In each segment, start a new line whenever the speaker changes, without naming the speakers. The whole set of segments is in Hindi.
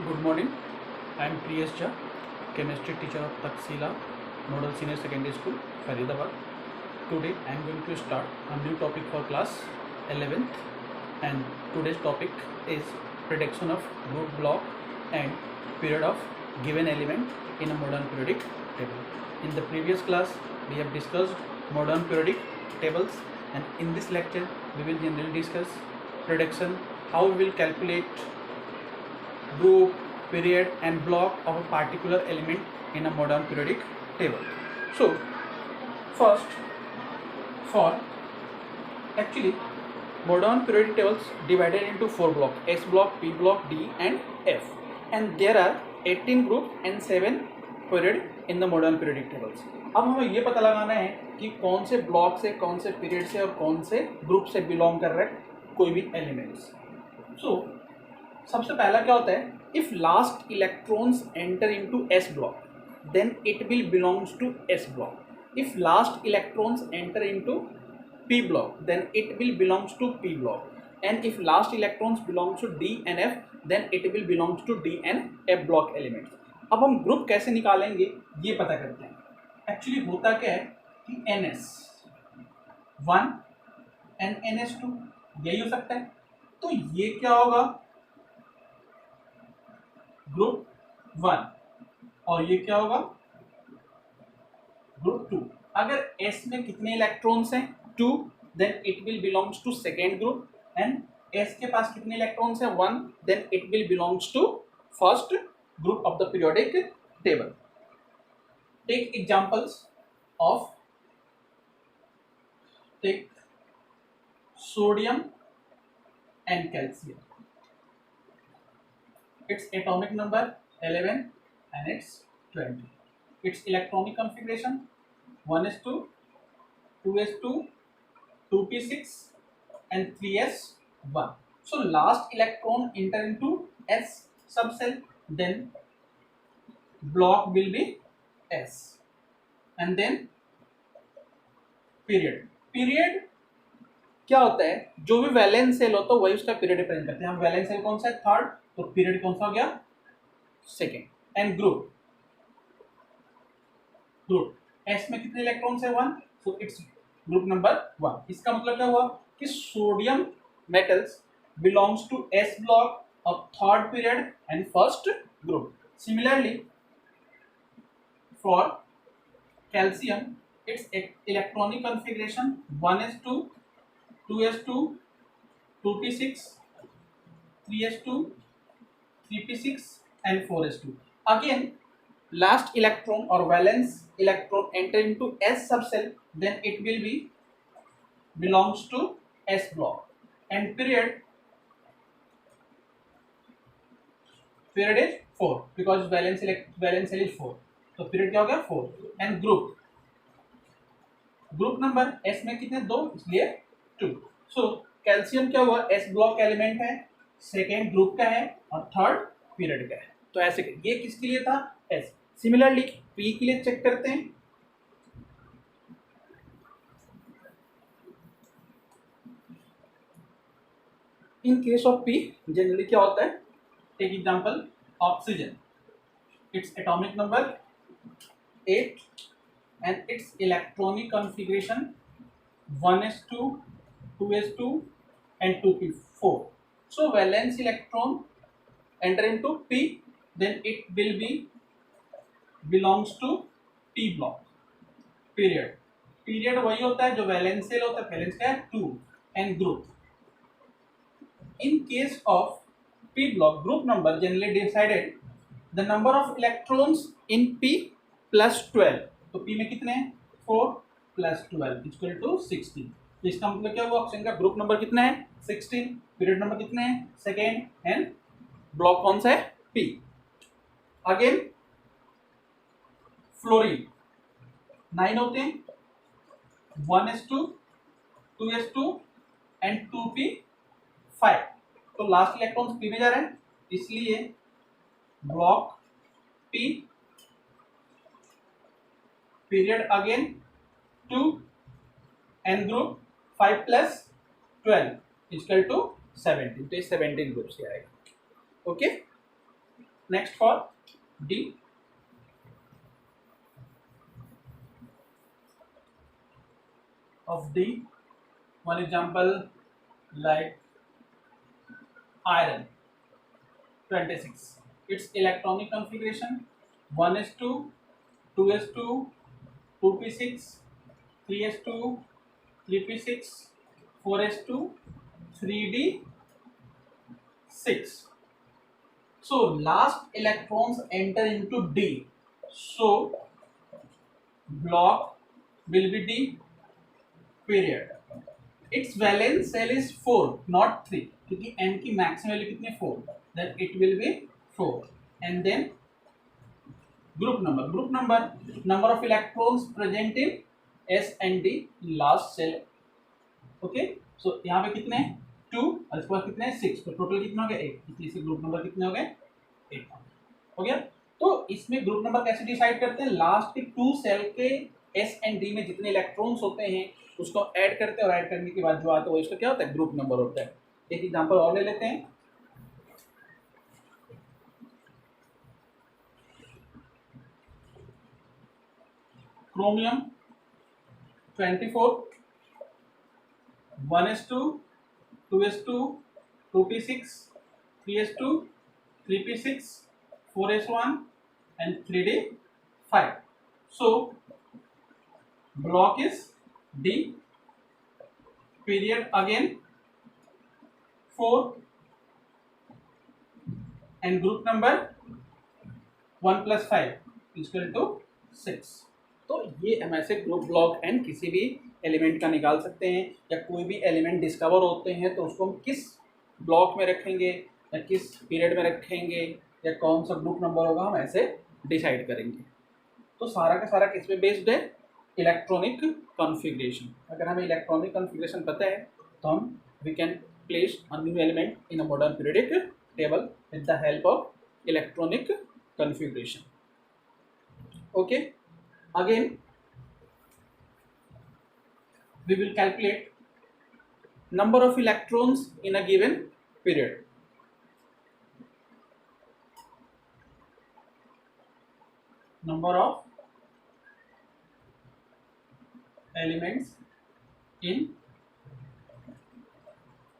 Good morning. I am Priyesh Jha, chemistry teacher of Taksila Model Senior Secondary School, Faridabad. Today I am going to start a new topic for class 11th, and today's topic is prediction of group block and period of given element in a modern periodic table. In the previous class we have discussed modern periodic tables, and in this lecture we will generally discuss prediction, how we will calculate group, period and block of a particular element in a modern periodic table. So first, for actually modern periodic tables divided into 4 blocks: S block, P block, D and F, and there are 18 group and 7 period in the modern periodic tables. अब हमें ये पता लगाना है कि कौन से ब्लॉक से, कौन से पीरियड से और कौन से ग्रुप से बिलोंग कर रहा है कोई भी एलिमेंट्स. सो सबसे पहला क्या होता है, if last electrons enter into S block then it will belongs to S block. If last electrons enter into P block then it will belongs to P block, and if last electrons belongs to D and F then it will belongs to D and F block elements. अब हम ग्रुप कैसे निकालेंगे ये पता करते हैं. एक्चुअली होता क्या है कि N S one and N S two यही हो सकता है. तो ये क्या होगा, ग्रुप वन, और ये क्या होगा, ग्रुप टू. अगर S में कितने इलेक्ट्रॉन्स हैं, 2, then it will belongs to second group, and S के पास कितने इलेक्ट्रॉन्स हैं, 1, then it will belongs to first group of the periodic table. Take examples of, take sodium and calcium. Its atomic number 11 and it's 20. Its electronic configuration 1s2, 2s2, 2p6 and 3s1. So last electron enter into S subcell, then block will be S, and then period. Period क्या होता है, जो भी वैलेंस सेल होता है वही उसका पीरियड रिप्रेजेंट करते हैं. हम वैलेंस सेल कौन सा है, थर्ड, तो पीरियड कौन सा हो गया, second. And group, group S में कितने इलेक्ट्रॉन्स है, 1, सो इट्स ग्रुप नंबर 1. इसका मतलब क्या हुआ कि sodium metals belongs to S block of third period and first group. Similarly for calcium, its electronic configuration 1s2, 2s2, 2p6, 3s2, 3p6 and 4s2. Again, last electron or valence electron enter into S subcell, then it will be belongs to S block. And period is 4 because valence cell is 4. तो period क्या हो गया, 4. And group number S में कितने, 2, इसलिए 2. सो कैल्शियम क्या हुआ, एस ब्लॉक एलिमेंट है, सेकेंड ग्रुप का है और थर्ड पीरियड का है. तो ऐसे ये किसके लिए था, एस. सिमिलरली पी के लिए चेक करते हैं. In case of P generally क्या होता है, take example oxygen. Its atomic number 8 and its electronic configuration 1s2, 2s2 and 2p4. So valence electron enter into P, then it will be belongs to P block. Period. Period वही होता है जो वैलेंस सेल होता है, वैलेंस का है 2. and group. In case of P block, group number generally decided the number of electrons in P plus 12. तो P में कितने हैं, 4 plus 12 इक्वल टू 16. तो इसका मतलब क्या हुआ, ऑप्शन का ग्रुप नंबर कितना है, 16. पीरियड नंबर कितने हैं, सेकेंड, एंड ब्लॉक कौन सा है, P. अगेन फ्लोरीन 9 होते हैं, 1s2, 2s2 एंड 2p5. तो लास्ट इलेक्ट्रॉन्स P में जा रहे हैं, इसलिए block P, period again 2 and group 5 plus 12 equal to 17. तो ये 17 ग्रुप से आएगा. Okay. Next for D. Of D, one example like iron 26. Its electronic configuration 1s2, 2s2, 2p6, 3s2, 3p6, 4s2, 3d6. So last electrons enter into D. So block will be D, period. Its valence cell is 4, not 3, क्योंकि n की मैक्सिमम वैल्यू कितनी है 4, then it will be 4. And then group number of electrons present in S and D last cell. Okay, so यहाँ पे कितने 2 और इसके बाद कितने 6, तो टोटल कितना हो गया 8, इसलिए ग्रुप नंबर कितने हो गए 8 हो गया. तो इसमें ग्रुप नंबर कैसे डिसाइड करते हैं, लास्ट के 2 सेल के S एंड D में जितने इलेक्ट्रॉन्स होते हैं उसको ऐड करते हैं और ऐड करने के बाद जो आता है वो इसका क्या होता है ग्रुप नंबर होता है. एक एग्जांपल और ले लेते हैं. Chromium 24 1s2 2s2 2p6 3s2 3p6 4s1 and 3d5. So block is D, period again 4 and group number 1 plus 5 equal to 6. तो ये हम ऐसे ग्रुप ब्लॉक एंड किसी भी एलिमेंट का निकाल सकते हैं, या कोई भी एलिमेंट डिस्कवर होते हैं तो उसको हम किस ब्लॉक में रखेंगे या किस पीरियड में रखेंगे या कौन सा ग्रुप नंबर होगा हम ऐसे डिसाइड करेंगे. तो सारा का सारा किस पे बेस्ड है, इलेक्ट्रॉनिक कॉन्फ़िगरेशन. अगर हमें इलेक्ट्रॉनिक कॉन्फ़िगरेशन पता है तो हम we can place a new element in a modern periodic table with the help of electronic configuration. Okay, again we will calculate number of electrons in a given period. Number of elements in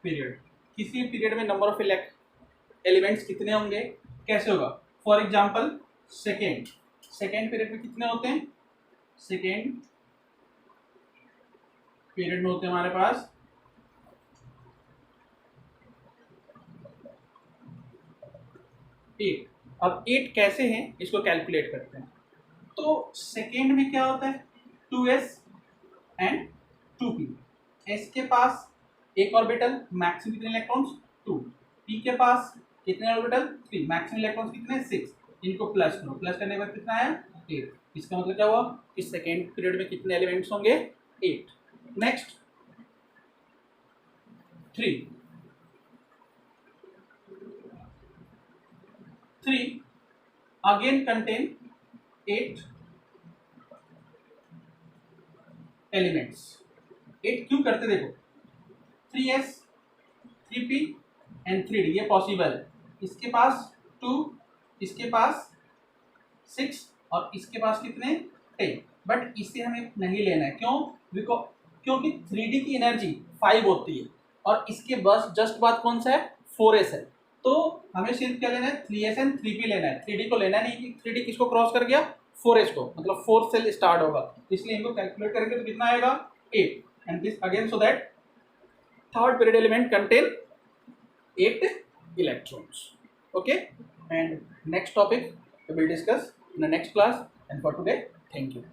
period. किसी पीरियड में नंबर ऑफ एलिमेंट्स कितने होंगे, कैसे होगा. फॉर एग्जाम्पल सेकेंड पीरियड में कितने होते हैं, सेकेंड पीरियड में होते हैं हमारे पास 8. अब 8 कैसे हैं इसको कैलकुलेट करते हैं. तो सेकेंड में क्या होता है 2s एंड 2p. s के पास एक ऑर्बिटल, मैक्सिमम कितने इलेक्ट्रॉन्स 2. p के पास कितने ऑर्बिटल 3, मैक्सिमम इलेक्ट्रॉन्स कितने 6. इनको प्लस करो, प्लस करने के बाद कितना आया 8. इसका मतलब क्या हुआ कि सेकेंड पीरियड में कितने एलिमेंट्स होंगे 8. Next 3 again contain 8 elements. 8 क्यों करते देखो, 3s 3p एंड 3d ये पॉसिबल है. इसके पास 2, इसके पास 6 और इसके पास कितने 10. बट इसे हमें नहीं लेना है, क्यों, क्योंकि 3d की एनर्जी 5 होती है और इसके बस जस्ट बाद कौन सा है 4s है. तो हमें सिर्फ क्या लेना है 3s एंड 3p लेना है. 3d को लेना नहीं, 3d किसको क्रॉस कर गया 4s को, मतलब 4 से स्टार्ट होगा, इसलिए इनको कैलकुलेट करेंगे तो कितना आएगा 8. And this again so that third period element contain 8 electrons. Okay, and next topic we will discuss in the next class. And for today, thank you.